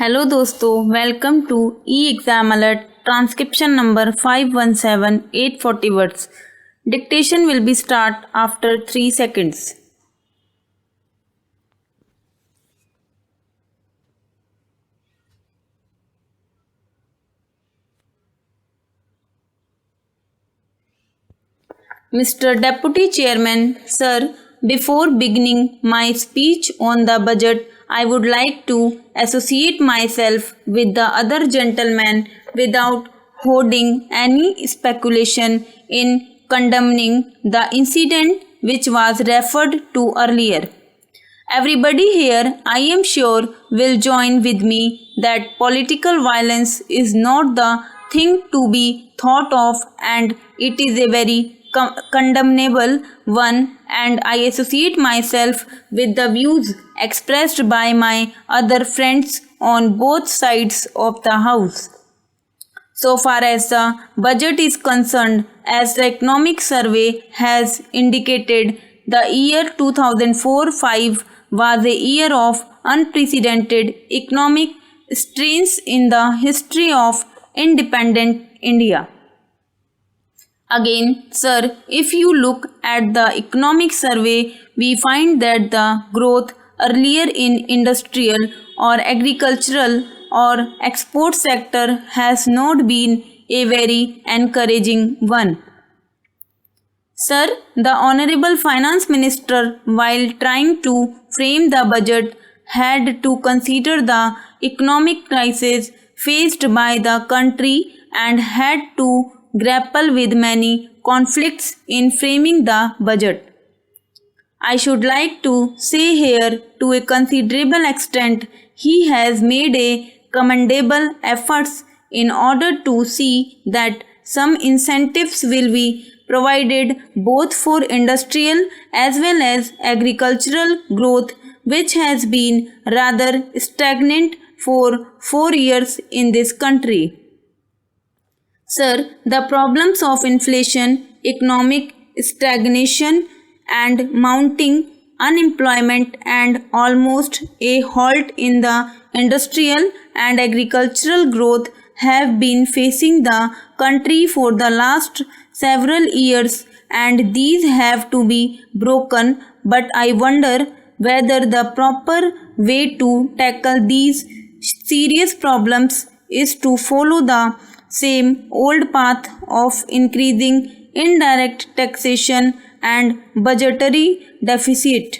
Hello दोस्तों, welcome to E exam alert transcription number 517840 words. Dictation will be start after 3 seconds. Mr. Deputy Chairman, sir, before beginning my speech on the budget, I would like to associate myself with the other gentlemen without holding any speculation in condemning the incident which was referred to earlier. Everybody here, I am sure, will join with me that political violence is not the thing to be thought of, and it is a very condemnable one, and I associate myself with the views expressed by my other friends on both sides of the house. So far as the budget is concerned, as the economic survey has indicated, the year 2004-5 was a year of unprecedented economic strains in the history of independent India. Again, sir, if you look at the economic survey, we find that the growth earlier in industrial or agricultural or export sector has not been a very encouraging one. Sir, the Honorable Finance Minister, while trying to frame the budget, had to consider the economic crisis faced by the country and had to grapple with many conflicts in framing the budget. I should like to say here, to a considerable extent, he has made a commendable efforts in order to see that some incentives will be provided both for industrial as well as agricultural growth, which has been rather stagnant for 4 years in this country. Sir, the problems of inflation, economic stagnation, and mounting unemployment and almost a halt in the industrial and agricultural growth have been facing the country for the last several years, and these have to be broken. But I wonder whether the proper way to tackle these serious problems is to follow the same old path of increasing indirect taxation and budgetary deficit.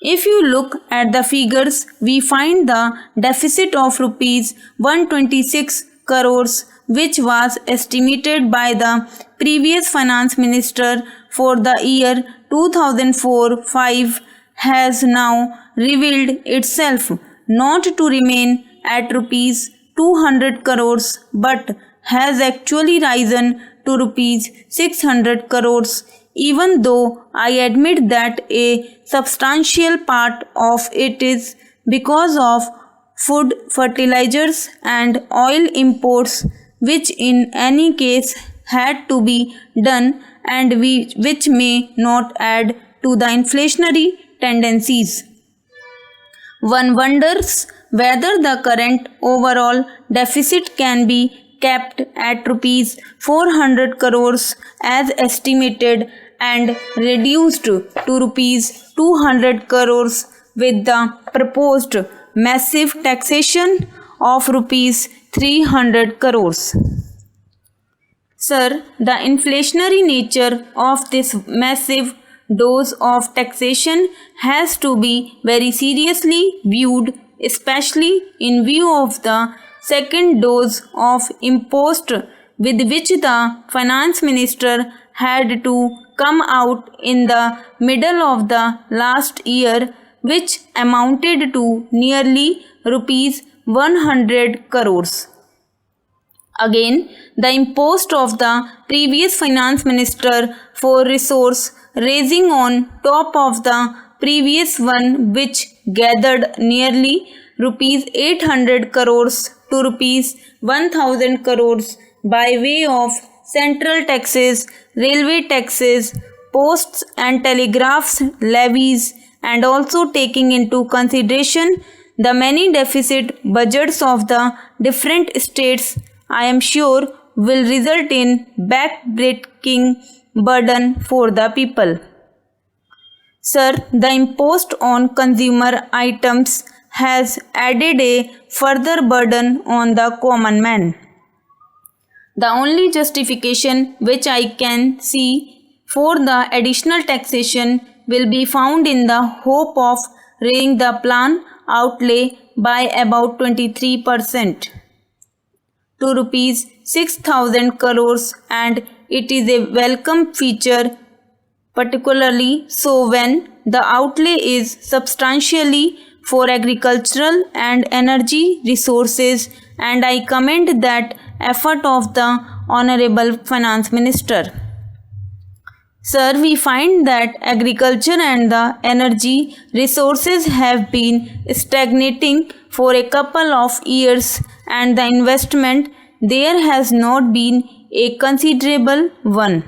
If you look at the figures, we find the deficit of rupees 126 crores, which was estimated by the previous finance minister for the year 2004-5, has now revealed itself not to remain at rupees 200 crores but has actually risen to rupees 600 crores, even though I admit that a substantial part of it is because of food, fertilizers and oil imports, which in any case had to be done and which may not add to the inflationary tendencies. One wonders whether the current overall deficit can be kept at rupees 400 crores as estimated and reduced to rupees 200 crores with the proposed massive taxation of rupees 300 crores. Sir, the inflationary nature of this massive dose of taxation has to be very seriously viewed, especially in view of the second dose of impost with which the finance minister had to come out in the middle of the last year, which amounted to nearly rupees 100 crores. Again, the impost of the previous finance minister for resource raising on top of the previous one, which gathered nearly rupees 800 crores to rupees 1000 crores by way of central taxes, railway taxes, posts and telegraphs levies, and also taking into consideration the many deficit budgets of the different states, I am sure, will result in backbreaking burden for the people. Sir, the impost on consumer items has added a further burden on the common man. The only justification which I can see for the additional taxation will be found in the hope of raising the plan outlay by about 23% to rupees 6,000 crores, and it is a welcome feature, particularly so when the outlay is substantially for agricultural and energy resources, and I commend that effort of the Honorable Finance Minister. Sir, we find that agriculture and the energy resources have been stagnating for a couple of years, and the investment there has not been a considerable one.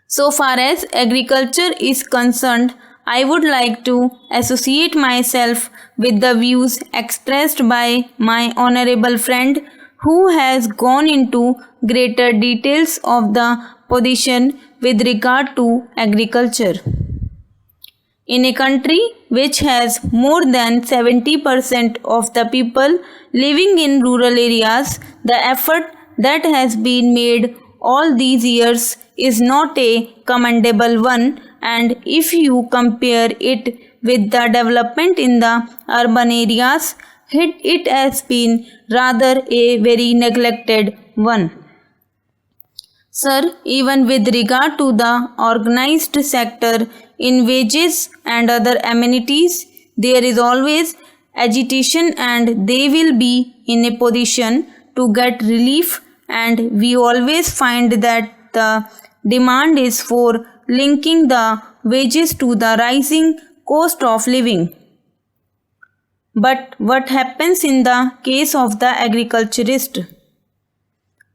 So far as agriculture is concerned, I would like to associate myself with the views expressed by my honorable friend who has gone into greater details of the position with regard to agriculture. In a country which has more than 70% of the people living in rural areas, the effort that has been made all these years is not a commendable one, and if you compare it with the development in the urban areas, it has been rather a very neglected one. Sir, even with regard to the organized sector in wages and other amenities, there is always agitation and they will be in a position to get relief, and we always find that the demand is for linking the wages to the rising cost of living. But what happens in the case of the agriculturist?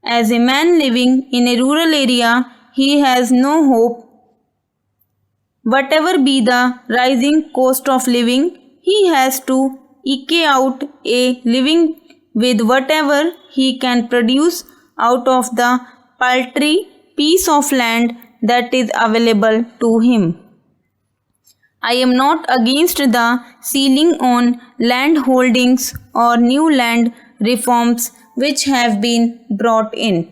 As a man living in a rural area, he has no hope. Whatever be the rising cost of living, he has to eke out a living with whatever he can produce out of the paltry piece of land that is available to him. I am not against the ceiling on land holdings or new land reforms which have been brought in.